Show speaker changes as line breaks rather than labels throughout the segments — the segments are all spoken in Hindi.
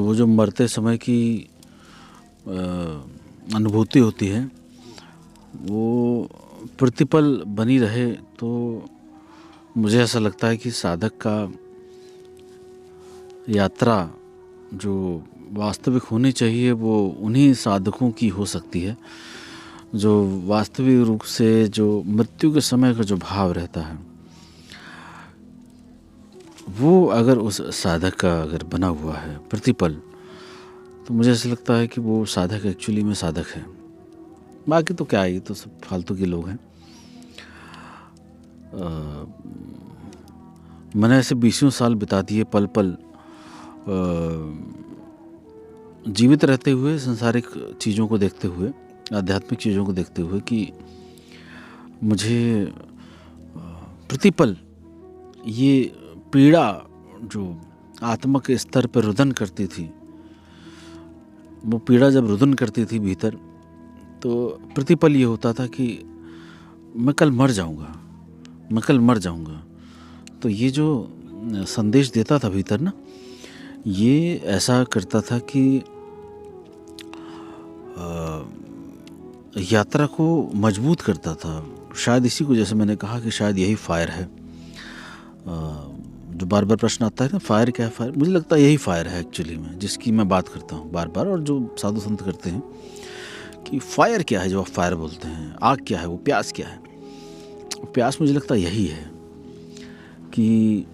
तो वो जो मरते समय की अनुभूति होती है वो प्रतिपल बनी रहे, तो मुझे ऐसा लगता है कि साधक का यात्रा जो वास्तविक होनी चाहिए वो उन्हीं साधकों की हो सकती है जो वास्तविक रूप से जो मृत्यु के समय का जो भाव रहता है वो अगर उस साधक का अगर बना हुआ है प्रतिपल, तो मुझे ऐसा लगता है कि वो साधक एक्चुअली में साधक है। बाकी तो क्या है, ये तो सब फालतू के लोग हैं। मैंने ऐसे 20 साल बिता दिए पल पल जीवित रहते हुए, संसारिक चीज़ों को देखते हुए, आध्यात्मिक चीज़ों को देखते हुए, कि मुझे प्रतिपल ये पीड़ा जो आत्मा के स्तर पर रुदन करती थी, वो पीड़ा जब रुदन करती थी भीतर, तो प्रतिपल ये होता था कि मैं कल मर जाऊंगा, मैं कल मर जाऊंगा। तो ये जो संदेश देता था भीतर ना, ये ऐसा करता था कि यात्रा को मजबूत करता था। शायद इसी को, जैसे मैंने कहा कि शायद यही फायर है। जो बार बार प्रश्न आता है ना, फायर क्या है, फायर, मुझे लगता है यही फायर है एक्चुअली में, जिसकी मैं बात करता हूँ बार बार, और जो साधु संत करते हैं कि फायर क्या है जो आप फायर बोलते हैं, आग क्या है, वो प्यास क्या है। प्यास मुझे लगता है यही है कि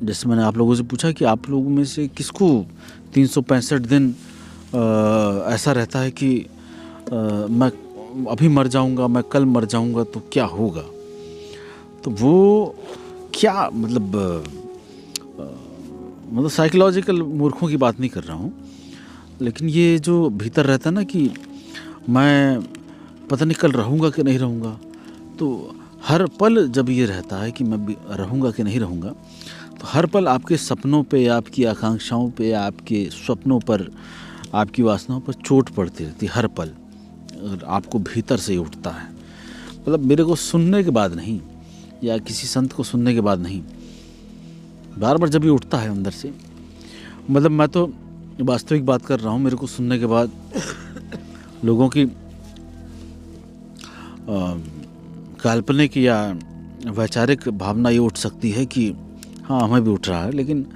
जैसे मैंने आप लोगों से पूछा कि आप लोगों में से किसको 365 दिन ऐसा रहता है कि मैं अभी मर जाऊंगा, मैं कल मर जाऊंगा तो क्या होगा। तो वो क्या मतलब साइकोलॉजिकल मूर्खों की बात नहीं कर रहा हूँ, लेकिन ये जो भीतर रहता है ना कि मैं पता नहीं कल रहूँगा कि नहीं रहूँगा, तो हर पल जब ये रहता है कि मैं रहूँगा कि नहीं रहूँगा, तो हर पल आपके सपनों पे, आपकी आकांक्षाओं पे, आपके स्वप्नों पर, आपकी वासनाओं पर चोट पड़ती रहती है हर पल। और आपको भीतर से ही उठता है, मतलब मेरे को सुनने के बाद नहीं, या किसी संत को सुनने के बाद नहीं, बार बार जब ये उठता है अंदर से, मतलब मैं तो वास्तविक बात कर रहा हूँ, मेरे को सुनने के बाद लोगों की काल्पनिक या वैचारिक भावना ये उठ सकती है कि हाँ हमें भी उठ रहा है, लेकिन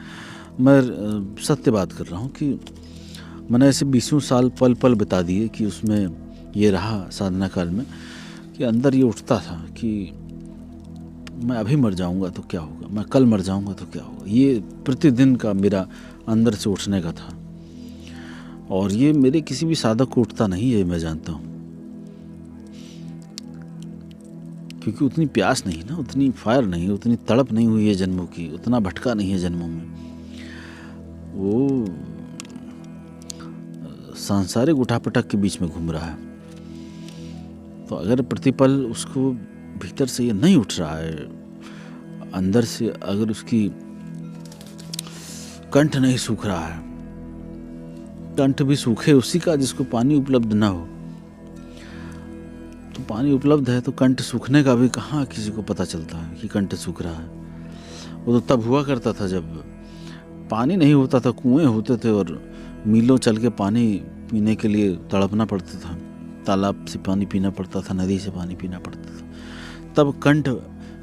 मैं सत्य बात कर रहा हूँ कि मैंने ऐसे 20 साल पल पल बिता दिए कि उसमें ये रहा साधना काल में कि अंदर ये उठता था कि मैं अभी मर जाऊंगा तो क्या होगा, मैं कल मर जाऊंगा तो क्या होगा। ये प्रतिदिन का मेरा अंदर से उठने का था, और ये मेरे किसी भी साधक को उठता नहीं है, मैं जानता हूँ, क्योंकि उतनी प्यास नहीं ना, उतनी फायर नहीं, उतनी तड़प नहीं हुई है जन्मों की, उतना भटका नहीं है जन्मों में। वो सांसारिक उठापटक के बीच में घूम रहा है। तो अगर प्रतिपल उसको भीतर से ये नहीं उठ रहा है, अंदर से अगर उसकी कंठ नहीं सूख रहा है, कंठ भी सूखे उसी का जिसको पानी उपलब्ध ना हो, तो पानी उपलब्ध है तो कंठ सूखने का भी कहाँ किसी को पता चलता है कि कंठ सूख रहा है। वो तो तब हुआ करता था जब पानी नहीं होता था, कुएं होते थे और मीलों चल के पानी पीने के लिए तड़पना पड़ता था, तालाब से पानी पीना पड़ता था, नदी से पानी पीना पड़ता था, तब कंठ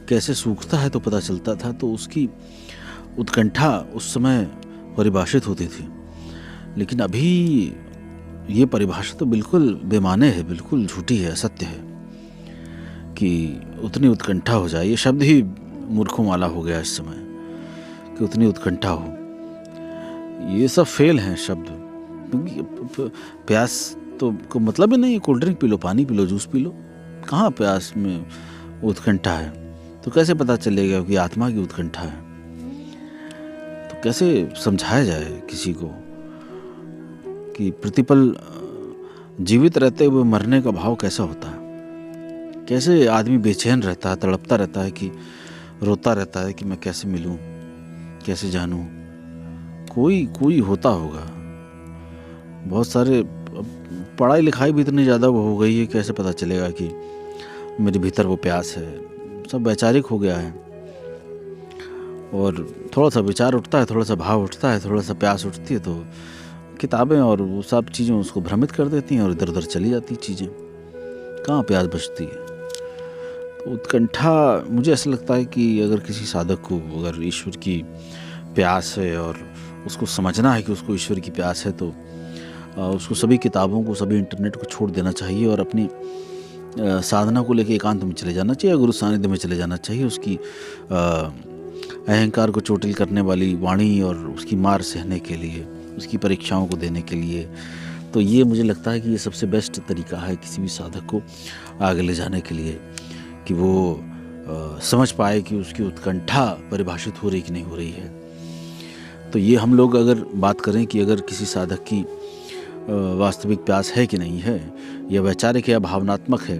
कैसे सूखता है तो पता चलता था। तो उसकी उत्कंठा उस समय परिभाषित होती थी। लेकिन अभी ये परिभाषा तो बिल्कुल बेमाने है, बिल्कुल झूठी है, असत्य है कि उतनी उत्कंठा हो जाए। ये शब्द ही मूर्खों वाला हो गया इस समय कि उतनी उत्कंठा हो। ये सब फेल हैं शब्द, क्योंकि प्यास तो को मतलब ही नहीं है कोल्ड ड्रिंक पी लो, पानी P low, juice P low, कहाँ प्यास में उत्कंठा है। तो कैसे पता चलेगा कि आत्मा की उत्कंठा है। तो कैसे समझाया जाए किसी को कि प्रतिपल जीवित रहते हुए मरने का भाव कैसा होता है, कैसे आदमी बेचैन रहता है, तड़पता रहता है, कि रोता रहता है कि मैं कैसे मिलूं, कैसे जानूं। कोई होता होगा, बहुत सारे, पढ़ाई लिखाई भी इतनी ज़्यादा वो हो गई है, कैसे पता चलेगा कि मेरे भीतर वो प्यास है। सब वैचारिक हो गया है, और थोड़ा सा विचार उठता है, थोड़ा सा भाव उठता है, थोड़ा सा प्यास उठती है तो किताबें और वो सब चीज़ें उसको भ्रमित कर देती हैं और इधर उधर चली जाती चीज़ें, कहाँ प्यास बचती है। तो उत्कंठा, मुझे ऐसा लगता है कि अगर किसी साधक को अगर ईश्वर की प्यास है और उसको समझना है कि उसको ईश्वर की प्यास है, तो उसको सभी किताबों को, सभी इंटरनेट को छोड़ देना चाहिए और अपनी साधना को लेके एकांत में चले जाना चाहिए, गुरु सानिध्य में चले जाना चाहिए। उसकी अहंकार को चोटिल करने वाली वाणी और उसकी मार सहने के लिए, उसकी परीक्षाओं को देने के लिए। तो ये मुझे लगता है कि ये सबसे बेस्ट तरीका है किसी भी साधक को आगे ले जाने के लिए, कि वो समझ पाए कि उसकी उत्कंठा परिभाषित हो रही कि नहीं हो रही है। तो ये हम लोग अगर बात करें कि अगर किसी साधक की वास्तविक प्यास है कि नहीं है, या वैचारिक या भावनात्मक है,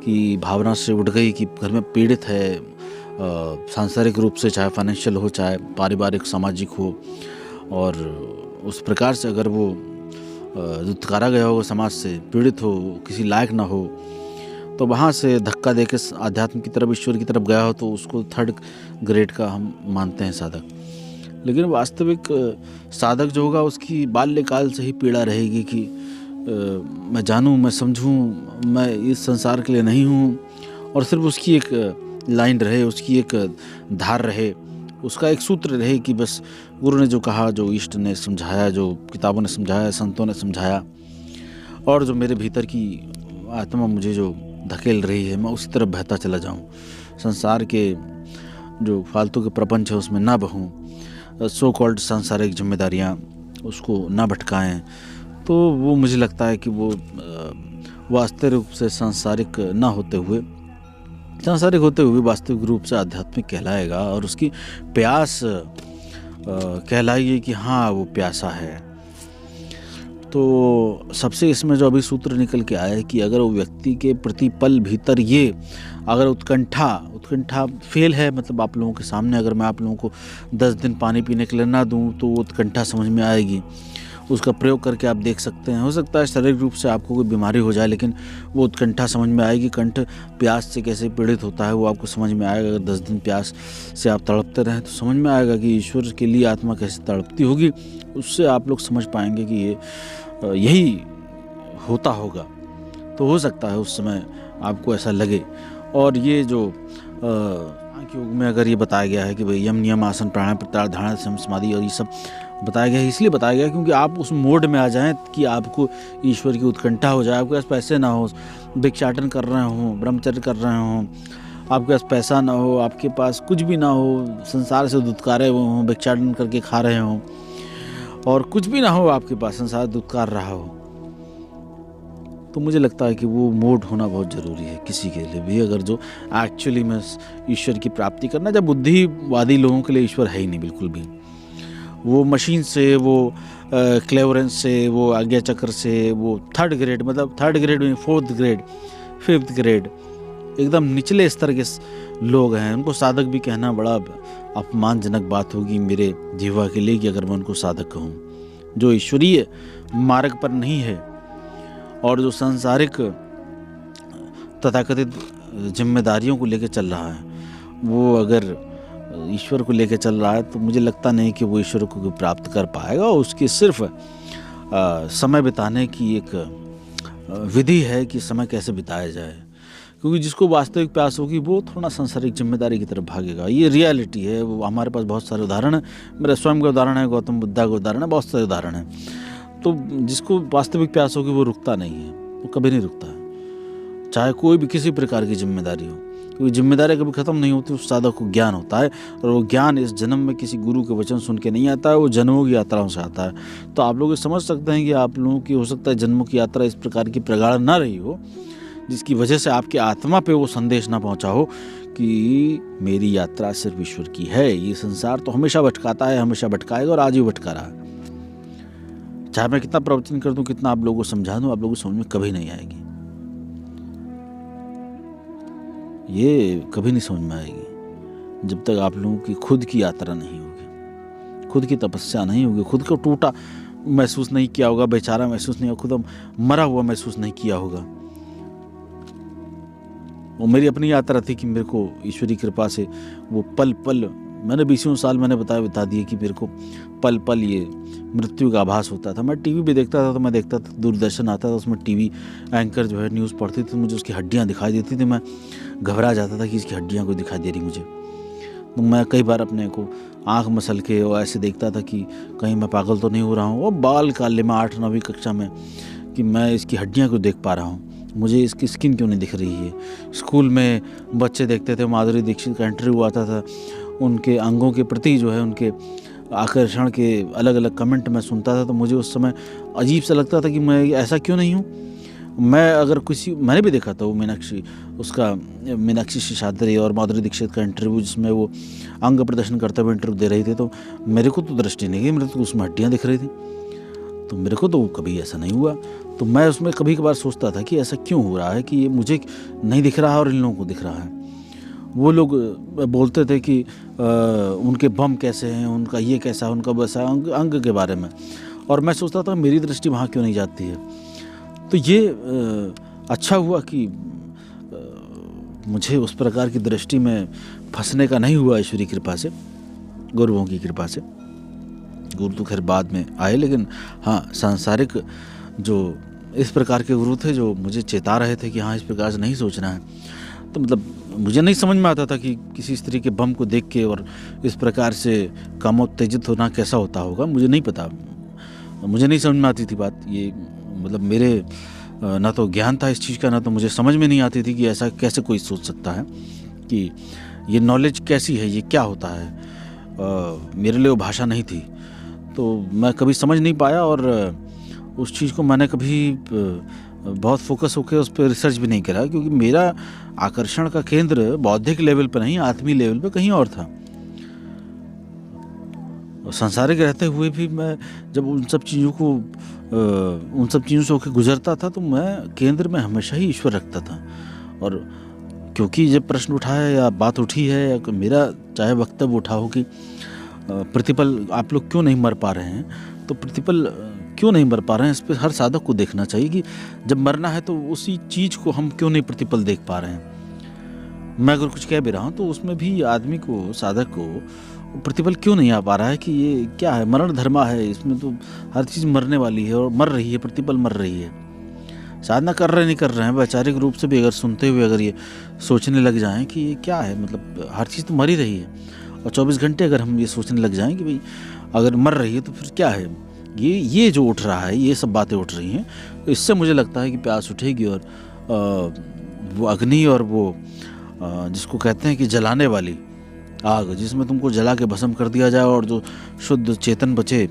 कि भावना से उठ गई कि घर में पीड़ित है, सांसारिक रूप से, चाहे फाइनेंशियल हो, चाहे पारिवारिक सामाजिक हो, और उस प्रकार से अगर वो दुत्कारा गया हो, समाज से पीड़ित हो, किसी लायक ना हो, तो वहाँ से धक्का देके आध्यात्म की तरफ, ईश्वर की तरफ गया हो, तो उसको 3rd ग्रेड का हम मानते हैं साधक। लेकिन वास्तविक साधक जो होगा, उसकी बाल्यकाल से ही पीड़ा रहेगी कि मैं जानूं, मैं समझूं, मैं इस संसार के लिए नहीं हूं, और सिर्फ उसकी एक लाइन रहे, उसकी एक धार रहे, उसका एक सूत्र रहे कि बस गुरु ने जो कहा, जो इष्ट ने समझाया, जो किताबों ने समझाया, संतों ने समझाया, और जो मेरे भीतर की आत्मा मुझे जो धकेल रही है, मैं उसी तरफ बहता चला जाऊं, संसार के जो फालतू के प्रपंच है उसमें ना बहूं, सो कॉल्ड सांसारिक जिम्मेदारियां उसको ना भटकाएं। तो वो मुझे लगता है कि वो वास्तविक रूप से सांसारिक होते हुए वास्तविक रूप से आध्यात्मिक कहलाएगा, और उसकी प्यास कहलाएगी कि हाँ वो प्यासा है। तो सबसे इसमें जो अभी सूत्र निकल के आया है कि अगर वो व्यक्ति के प्रतिपल भीतर ये अगर उत्कंठा फेल है, मतलब आप लोगों के सामने अगर मैं आप लोगों को 10 दिन पानी पीने के लिए ना दूं, तो वो उत्कंठा समझ में आएगी। उसका प्रयोग करके आप देख सकते हैं, हो सकता है शारीरिक रूप से आपको कोई बीमारी हो जाए, लेकिन वो उत्कंठा समझ में आएगी। कंठ प्यास से कैसे पीड़ित होता है वो आपको समझ में आएगा। अगर 10 दिन प्यास से आप तड़पते रहें तो समझ में आएगा कि ईश्वर के लिए आत्मा कैसे तड़पती होगी। उससे आप लोग समझ पाएंगे कि ये यही होता होगा। तो हो सकता है उस समय आपको ऐसा लगे। और ये जो योग में अगर ये बताया गया है कि भाई यम, नियम, आसन, प्राणायाम, प्रत्याहार, धारणा, समाधि और ये सब बताया गया है, इसलिए बताया गया क्योंकि आप उस मोड में आ जाएं कि आपको ईश्वर की उत्कंठा हो जाए। आपके पास पैसे ना हो, भिक्षाटन कर रहे हो, ब्रह्मचर्य कर रहे हो, आपके पास पैसा ना हो, आपके पास कुछ भी ना हो, संसार से दुत्कारे हुए हों, भिक्षाटन करके खा रहे हों, और कुछ भी ना हो आपके पास, संसार दुत्कार रहा हो, तो मुझे लगता है कि वो मोड होना बहुत ज़रूरी है किसी के लिए भी, अगर जो एक्चुअली में ईश्वर की प्राप्ति करना। जब बुद्धिवादी लोगों के लिए ईश्वर है ही नहीं बिल्कुल भी। वो मशीन से, वो क्लेवरेंस से, वो आज्ञा चक्र से, वो 3rd ग्रेड, मतलब 3rd ग्रेड में 4th ग्रेड, 5th ग्रेड, एकदम निचले स्तर के लोग हैं। उनको साधक भी कहना बड़ा अपमानजनक बात होगी मेरे जीवा के लिए कि अगर मैं उनको साधक कहूँ। जो ईश्वरीय मार्ग पर नहीं है और जो सांसारिक तथाकथित जिम्मेदारियों को लेकर चल रहा है, वो अगर ईश्वर को लेकर चल रहा है, तो मुझे लगता नहीं कि वो ईश्वर को प्राप्त कर पाएगा। उसकी सिर्फ समय बिताने की एक विधि है कि समय कैसे बिताया जाए, क्योंकि जिसको वास्तविक प्यास होगी वो थोड़ा सांसारिक जिम्मेदारी की तरफ भागेगा। ये रियलिटी है। वो हमारे पास बहुत सारे उदाहरण हैं, मेरा स्वयं का उदाहरण है, गौतम बुद्धा का उदाहरण है, बहुत सारे उदाहरण हैं। तो जिसको वास्तविक प्यास होगी वो रुकता नहीं है, वो कभी नहीं रुकता है, चाहे कोई भी किसी प्रकार की जिम्मेदारी हो, क्योंकि जिम्मेदारी कभी ख़त्म नहीं होती। उस साधक को ज्ञान होता है, और वो ज्ञान इस जन्म में किसी गुरु के वचन सुन के नहीं आता है, वो जन्मों की यात्राओं से आता है। तो आप लोग समझ सकते हैं कि आप लोगों की हो सकता है जन्मों की यात्रा इस प्रकार की प्रगाढ़ ना रही हो, जिसकी वजह से आपकी आत्मा पे वो संदेश ना पहुंचा हो कि मेरी यात्रा सिर्फ ईश्वर की है। ये संसार तो हमेशा भटकाता है, हमेशा भटकाएगा, और आज भी भटका रहा है। चाहे मैं कितना प्रवचन कर दूं, कितना आप लोगों को समझा दूं, आप लोगों को समझ में कभी नहीं आएगी। ये कभी नहीं समझ में आएगी जब तक आप लोगों की खुद की यात्रा नहीं होगी, खुद की तपस्या नहीं होगी, खुद को टूटा महसूस नहीं किया होगा, बेचारा महसूस नहीं होगा, खुद मरा हुआ महसूस नहीं किया होगा। वो मेरी अपनी यात्रा थी कि मेरे को ईश्वरी कृपा से वो पल पल मैंने 20 साल मैंने बता दिए कि मेरे को पल पल ये मृत्यु का आभास होता था। मैं टीवी भी देखता था, तो मैं देखता था दूरदर्शन आता था, उसमें टीवी एंकर जो है न्यूज़ पढ़ती थी, मुझे उसकी हड्डियाँ दिखाई देती थी, मैं घबरा जाता था कि इसकी हड्डियाँ को दिखाई दे रही मुझे। तो मैं कई बार अपने को आँख मसल के और ऐसे देखता था कि कहीं मैं पागल तो नहीं हो रहा हूँ। वो बाल काले में 8-9वीं कक्षा में कि मैं इसकी हड्डियाँ क्यों देख पा रहा हूँ, मुझे इसकी स्किन क्यों नहीं दिख रही है। स्कूल में बच्चे देखते थे, माधुरी दीक्षित का इंटरव्यू आता था, उनके अंगों के प्रति जो है उनके आकर्षण के अलग अलग कमेंट मैं सुनता था, तो मुझे उस समय अजीब सा लगता था कि मैं ऐसा क्यों नहीं हूँ। मैं अगर मैंने भी देखा था वो मीनाक्षी शेषाद्री और माधुरी दीक्षित का इंटरव्यू, जिसमें वो अंग प्रदर्शन करते हुए इंटरव्यू दे रही थी, तो मेरे को तो दृष्टि नहीं गई, मेरे तो उसमें हड्डियाँ दिख रही थी। तो मेरे को तो कभी ऐसा नहीं हुआ। तो मैं उसमें कभी कभार सोचता था कि ऐसा क्यों हो रहा है कि ये मुझे नहीं दिख रहा है और इन लोगों को दिख रहा है। वो लोग बोलते थे कि उनके बम कैसे हैं, उनका ये कैसा, उनका वैसा, अंग के बारे में, और मैं सोचता था मेरी दृष्टि वहाँ क्यों नहीं जाती है। तो ये अच्छा हुआ कि मुझे उस प्रकार की दृष्टि में फंसने का नहीं हुआ, ईश्वरी कृपा से, गुरुओं की कृपा से। गुरु तो खैर बाद में आए, लेकिन हाँ, सांसारिक जो इस प्रकार के गुरु थे जो मुझे चेता रहे थे कि हाँ इस प्रकार से नहीं सोचना है। तो मतलब मुझे नहीं समझ में आता था कि किसी स्त्री के बम को देख के और इस प्रकार से कामोत्तेजित होना कैसा होता होगा, मुझे नहीं पता, मुझे नहीं समझ में आती थी बात। ये मतलब मेरे ना तो ज्ञान था इस चीज़ का, ना तो मुझे समझ में नहीं आती थी कि ऐसा कैसे कोई सोच सकता है कि ये नॉलेज कैसी है, ये क्या होता है। मेरे लिए वो भाषा नहीं थी, तो मैं कभी समझ नहीं पाया, और उस चीज़ को मैंने कभी बहुत फोकस होकर उस पर रिसर्च भी नहीं करा, क्योंकि मेरा आकर्षण का केंद्र बौद्धिक लेवल पर नहीं, आत्मीय लेवल पर कहीं और था। और सांसारिक रहते हुए भी मैं जब उन सब चीज़ों से होकर गुजरता था, तो मैं केंद्र में हमेशा ही ईश्वर रखता था। और क्योंकि जब प्रश्न उठा है या बात उठी है या मेरा चाहे वक्तव्य उठा हो कि प्रतिपल आप लोग क्यों नहीं मर पा रहे हैं, तो प्रतिपल क्यों नहीं मर पा रहे हैं, इस पर हर साधक को देखना चाहिए कि जब मरना है तो उसी चीज़ को हम क्यों नहीं प्रतिपल देख पा रहे हैं। मैं अगर कुछ कह भी रहा हूँ तो उसमें भी आदमी को, साधक को प्रतिपल क्यों नहीं आ पा रहा है कि ये क्या है, मरण धर्मा है, इसमें तो हर चीज़ मरने वाली है और मर रही है, प्रतिपल मर रही है। साधना कर रहे नहीं कर रहे हैं, वैचारिक रूप से भी अगर सुनते हुए अगर ये सोचने लग जाएं कि ये क्या है, मतलब हर चीज़ तो मर ही रही है, और 24 घंटे अगर हम ये सोचने लग जाएं कि भाई अगर मर रही है तो फिर क्या है, ये जो उठ रहा है, ये सब बातें उठ रही हैं, तो इससे मुझे लगता है कि प्यास उठेगी। और वो अग्नि और वो जिसको कहते हैं कि जलाने वाली आग, जिसमें तुमको जला के भस्म कर दिया जाए और जो शुद्ध चेतन बचे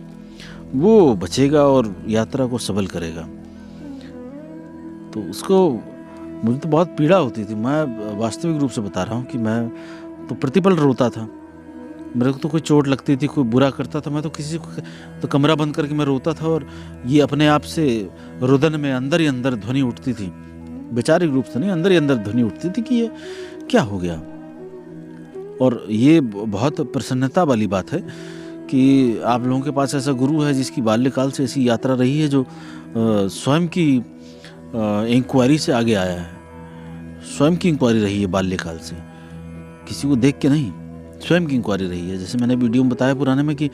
वो बचेगा और यात्रा को सबल करेगा। तो उसको मुझे तो बहुत पीड़ा होती थी। मैं वास्तविक रूप से बता रहा हूँ कि मैं तो प्रतिपल रोता था। मेरे को तो कोई चोट लगती थी, कोई बुरा करता था, मैं तो किसी को तो कमरा बंद करके मैं रोता था, और ये अपने आप से रुदन में अंदर ही अंदर ध्वनि उठती थी, वैचारिक रूप से नहीं, अंदर ही अंदर ध्वनि उठती थी कि ये क्या हो गया। और ये बहुत प्रसन्नता वाली बात है कि आप लोगों के पास ऐसा गुरु है जिसकी बाल्यकाल से ऐसी यात्रा रही है, जो स्वयं की इंक्वायरी से आगे आया है। स्वयं की इंक्वायरी रही है बाल्यकाल से, किसी को देख के नहीं, स्वयं की इंक्वायरी रही है। जैसे मैंने वीडियो में बताया पुराने में कि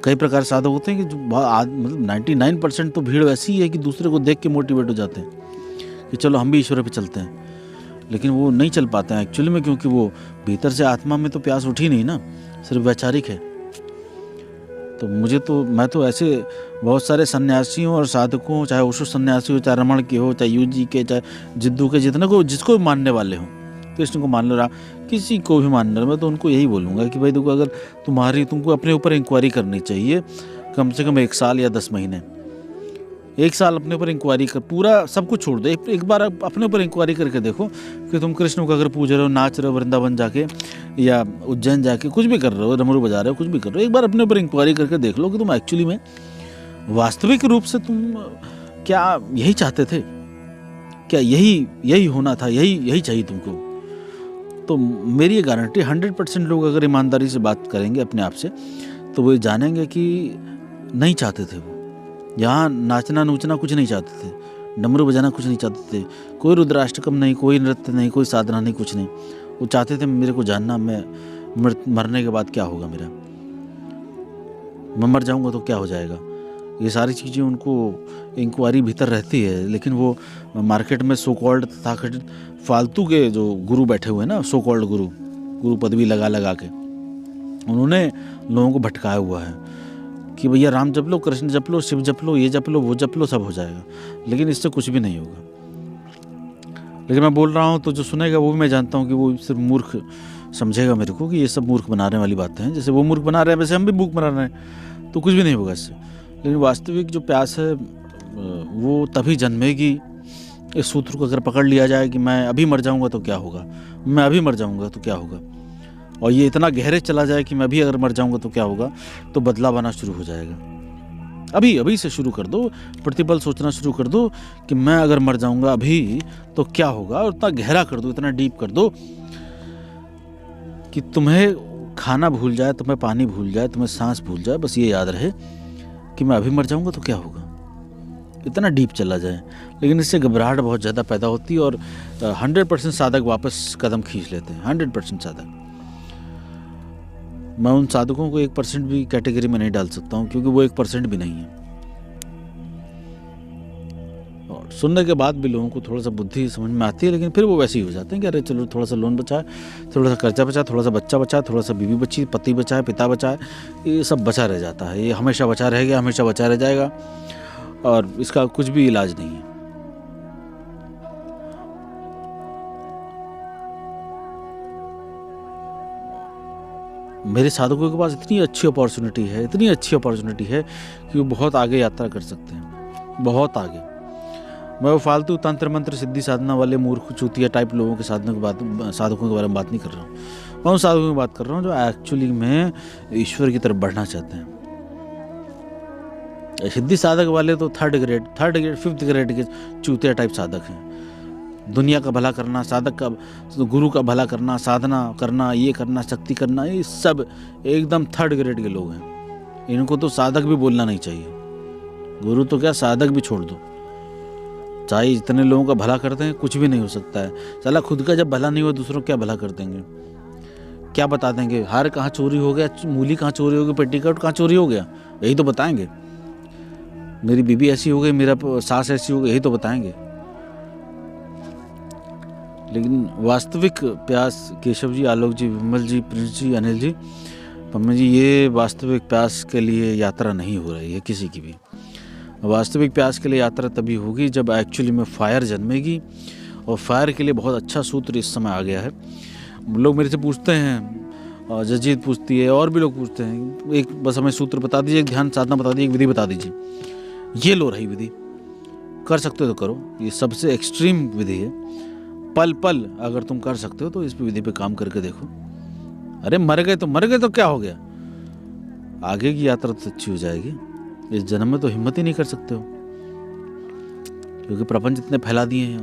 कई प्रकार साधक होते हैं कि जो मतलब 99% तो भीड़ वैसी ही है कि दूसरे को देख के मोटिवेट हो जाते हैं कि चलो हम भी ईश्वर पे चलते हैं, लेकिन वो नहीं चल पाते हैं एक्चुअली में, क्योंकि वो भीतर से आत्मा में तो प्यास उठी नहीं ना, सिर्फ वैचारिक है। तो मैं तो ऐसे बहुत सारे सन्यासियों और साधकों, चाहे ओशो सन्यासी हो, चाहे रमण के हो, चाहे यूजी के, चाहे जिद्दू के, जितने को जिसको भी मानने वाले हों, कृष्ण को मान लो, किसी को भी मान लो, मैं तो उनको यही बोलूँगा कि भाई देखो, अगर तुमको अपने ऊपर इंक्वायरी करनी चाहिए कम से कम 1 साल या 10 महीने। 1 साल अपने ऊपर इंक्वायरी कर, पूरा सब कुछ छोड़ दो, एक बार अपने ऊपर इंक्वायरी करके देखो कि तुम कृष्ण को अगर पूज रहे हो, नाच रहे हो वृंदावन जाके या उज्जैन जाके, कुछ भी कर रहे हो, डमरू बजा रहे हो, कुछ भी कर रहे हो, एक बार अपने ऊपर इंक्वायरी करके देख लो कि तुम एक्चुअली में वास्तविक रूप से तुम क्या यही चाहते थे, क्या यही होना था, यही चाहिए तुमको। तो मेरी ये गारंटी 100% लोग अगर ईमानदारी से बात करेंगे अपने आप से, तो वो जानेंगे कि नहीं चाहते थे वो यहाँ नाचना नूचना कुछ नहीं चाहते थे, डमरू बजाना कुछ नहीं चाहते थे, कोई रुद्राष्टकम नहीं, कोई नृत्य नहीं, कोई साधना नहीं, कुछ नहीं। वो चाहते थे मेरे को जानना, मैं मरने के बाद क्या होगा मेरा, मैं मर जाऊंगा तो क्या हो जाएगा। ये सारी चीज़ें उनको इंक्वायरी भीतर रहती है, लेकिन वो मार्केट में सो कॉल्ड तथाकथित फालतू के जो गुरु बैठे हुए हैं ना, सो कॉल्ड गुरु पदवी लगा के उन्होंने लोगों को भटकाया हुआ है कि भैया राम जप लो, कृष्ण जप लो, शिव जप लो, ये जप लो, वो जप लो, सब हो जाएगा। लेकिन इससे कुछ भी नहीं होगा। लेकिन मैं बोल रहा हूँ तो जो सुनेगा वो भी मैं जानता हूँ कि वो सिर्फ मूर्ख समझेगा मेरे को, कि ये सब मूर्ख बनाने वाली बातें हैं। जैसे वो मूर्ख बना रहे हैं वैसे हम भी मूर्ख बना रहे हैं, तो कुछ भी नहीं होगा इससे। लेकिन वास्तविक जो प्यास है वो तभी जन्मेगी, इस सूत्र को अगर पकड़ लिया जाए कि मैं अभी मर जाऊंगा तो क्या होगा, मैं अभी मर जाऊंगा तो क्या होगा, और ये इतना गहरे चला जाए कि मैं अभी अगर मर जाऊंगा तो क्या होगा, तो बदलाव आना शुरू हो जाएगा। अभी से शुरू कर दो, प्रतिपल सोचना शुरू कर दो कि मैं अगर मर जाऊंगा अभी तो क्या होगा, और इतना गहरा कर दो, इतना डीप कर दो कि तुम्हें खाना भूल जाए, तुम्हें पानी भूल जाए, तुम्हें सांस भूल जाए, बस ये याद रहे कि मैं अभी मर जाऊंगा तो क्या होगा। इतना डीप चला जाए। लेकिन इससे घबराहट बहुत ज़्यादा पैदा होती है और 100% साधक वापस कदम खींच लेते हैं। 100% साधक। मैं उन साधकों को 1% भी कैटेगरी में नहीं डाल सकता हूँ, क्योंकि वो 1% भी नहीं है। और सुनने के बाद भी लोगों को थोड़ा सा बुद्धि समझ में आती है, लेकिन फिर वो वैसे ही हो जाते हैं कि अरे चलो थोड़ा सा लोन बचाए, थोड़ा सा कर्जा बचाए, थोड़ा सा बच्चा बचाए, थोड़ा सा बीवी बची, पति बचाए, पिता बचाए, ये सब बचा रह जाता है। ये हमेशा बचा रहेगा, हमेशा बचा रह जाएगा, और इसका कुछ भी इलाज नहीं है। मेरे साधकों के पास इतनी अच्छी अपॉर्चुनिटी है, इतनी अच्छी अपॉर्चुनिटी है कि वो बहुत आगे यात्रा कर सकते हैं, बहुत आगे। मैं वो फालतू तंत्र मंत्र सिद्धि साधना वाले मूर्ख चूतिया टाइप लोगों के साधकों के बारे में बात नहीं कर रहा हूँ। मैं उन साधकों की बात कर रहा हूँ जो एक्चुअली में ईश्वर की तरफ बढ़ना चाहते हैं। सिद्धि साधक वाले तो थर्ड ग्रेड, 5th ग्रेड के चूतिया टाइप साधक हैं। दुनिया का भला करना, साधक का, गुरु का भला करना, साधना करना, ये करना, शक्ति करना, ये सब एकदम 3rd ग्रेड के लोग हैं। इनको तो साधक भी बोलना नहीं चाहिए। गुरु तो क्या, साधक भी छोड़ दो। चाहे जितने लोगों का भला करते हैं, कुछ भी नहीं हो सकता है। साला खुद का जब भला नहीं हुआ, दूसरों क्या भला कर देंगे, क्या बता देंगे। हार कहाँ चोरी हो गया, मूली कहाँ चोरी हो गई, पेटीकोट कहाँ चोरी हो गया, यही तो बताएंगे। मेरी बीबी ऐसी हो गई, मेरा सास ऐसी हो गई, यही तो बताएंगे। लेकिन वास्तविक प्यास, केशव जी, आलोक जी, विमल जी, प्रिंस जी, अनिल जी, पम्मे जी, ये वास्तविक प्यास के लिए यात्रा नहीं हो रही है किसी की भी। वास्तविक प्यास के लिए यात्रा तभी होगी जब एक्चुअली में फायर जन्मेगी। और फायर के लिए बहुत अच्छा सूत्र इस समय आ गया है। लोग मेरे से पूछते हैं, जजीत पूछती है, और भी लोग पूछते हैं, एक बस हमें सूत्र बता दीजिए, एक ध्यान साधना बता दीजिए, एक विधि बता दीजिए। ये लो रही विधि, कर सकते हो तो करो। ये सबसे एक्सट्रीम विधि है। पल पल अगर तुम कर सकते हो तो इस विधि पे काम करके देखो। अरे मर गए तो क्या हो गया, आगे की यात्रा तो अच्छी हो जाएगी। इस जन्म में तो हिम्मत ही नहीं कर सकते हो, क्योंकि प्रपंच इतने फैला दिए हैं।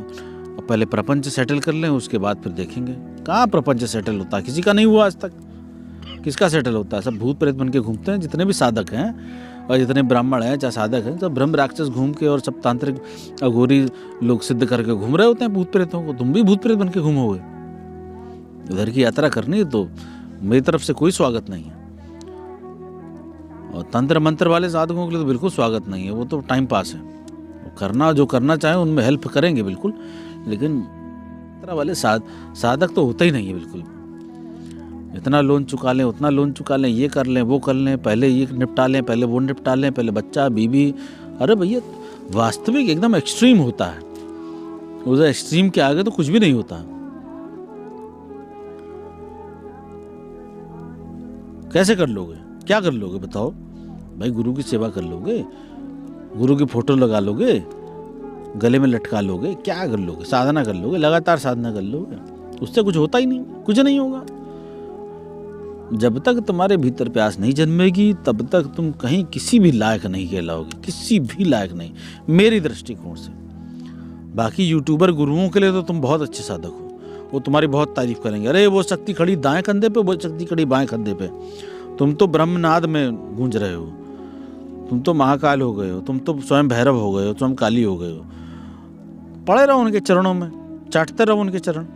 अब पहले प्रपंच सेटल कर लें, उसके बाद फिर देखेंगे। कहाँ प्रपंच सेटल होता है, किसी का नहीं हुआ आज तक। किसका सेटल होता है? सब भूत प्रेत बन के घूमते हैं। जितने भी साधक हैं और जितने ब्राह्मण हैं, चाहे साधक हैं, सब ब्रह्म राक्षस घूम के और सब तांत्रिक अघोरी लोग सिद्ध करके घूम रहे होते हैं भूत प्रेतों को। तुम भी भूत प्रेत बन के घूमोगे। उधर की यात्रा करनी है तो मेरी तरफ से कोई स्वागत नहीं है, और तंत्र मंत्र वाले साधकों के लिए तो बिल्कुल स्वागत नहीं है। वो तो टाइम पास है, वो करना जो करना चाहे उनमें हेल्प करेंगे बिल्कुल, लेकिन तंत्र वाले साधक तो होता ही नहीं है बिल्कुल। इतना लोन चुका लें, उतना लोन चुका लें, ये कर लें, वो कर लें, पहले ये निपटा लें, पहले वो निपटा लें, पहले बच्चा बीवी। अरे भैया, वास्तविक एकदम एक्सट्रीम होता है। उधर एक्सट्रीम के आगे तो कुछ भी नहीं होता। कैसे कर लोगे, क्या कर लोगे बताओ भाई? गुरु की सेवा कर लोगे, गुरु की फोटो लगा लोगे, गले में लटका लोगे, क्या कर लोगे? साधना कर लोगे, लगातार साधना कर लोगे, उससे कुछ होता ही नहीं, कुछ नहीं होगा। जब तक तुम्हारे भीतर प्यास नहीं जन्मेगी, तब तक तुम कहीं किसी भी लायक नहीं कहलाओगे, किसी भी लायक नहीं, मेरी दृष्टिकोण से। बाकी यूट्यूबर गुरुओं के लिए तो तुम बहुत अच्छे साधक हो, वो तुम्हारी बहुत तारीफ करेंगे। अरे वो शक्ति खड़ी दाएं कंधे पे, वो शक्ति खड़ी बाएं कंधे पे, तुम तो ब्रह्मनाद में गूंज रहे हो, तुम तो महाकाल हो गए हो, तुम तो स्वयं भैरव हो गए हो, स्वयं काली हो गए हो। पड़े रहो उनके चरणों में, चाटते रहो उनके चरण।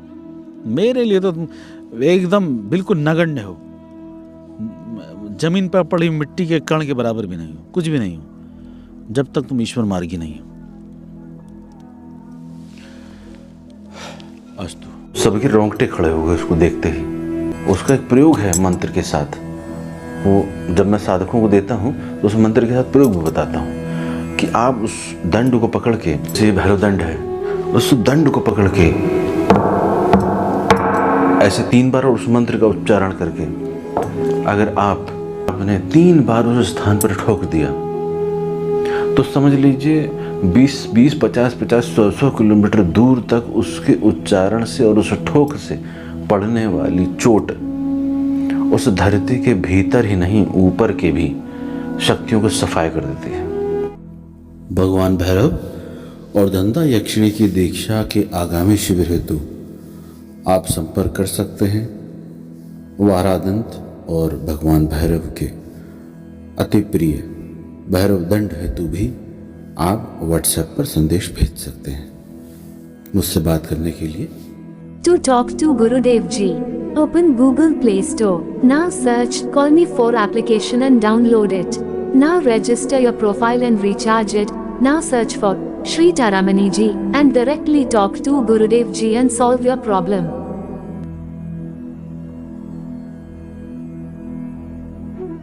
मेरे लिए तो तुम एकदम बिल्कुल नगण्य हो। जमीन पर पड़ी मिट्टी के कण के बराबर भी नहीं हो, कुछ भी नहीं हो, जब तक तुम ईश्वर मार्गी नहीं हो। अस्तु। सबके रोंगटे खड़े हो गए उसको देखते ही। उसका एक प्रयोग है मंत्र के साथ, वो जब मैं साधकों को देता हूँ तो उस मंत्र के साथ प्रयोग भी बताता हूँ कि आप उस दंड को पकड़ के, जैसे भैरव दंड है, उस दंड को पकड़ के ऐसे 3 बार और उस मंत्र का उच्चारण करके अगर आपने 3 बार उस स्थान पर ठोक दिया तो समझ लीजिए 20, 50, 100 किलोमीटर दूर तक उसके उच्चारण से और उस ठोक से पड़ने वाली चोट उस धरती के भीतर ही नहीं ऊपर के भी शक्तियों को सफाई कर देती है। भगवान भैरव और दंता यक्षिणी की दीक्षा के आगामी शिविर हेतु आप संपर्क कर सकते हैं वारादंत और भगवान भैरव के अति प्रिय भैरव दंड हेतु भी आप व्हाट्सएप पर संदेश भेज सकते हैं। मुझसे बात करने के लिए
To talk to Gurudev Ji, open Google Play Store. Now search Call Me 4 application and download it. Now register your profile and recharge it. Now search for Shri Taramani Ji and directly talk to Gurudev Ji and solve your problem.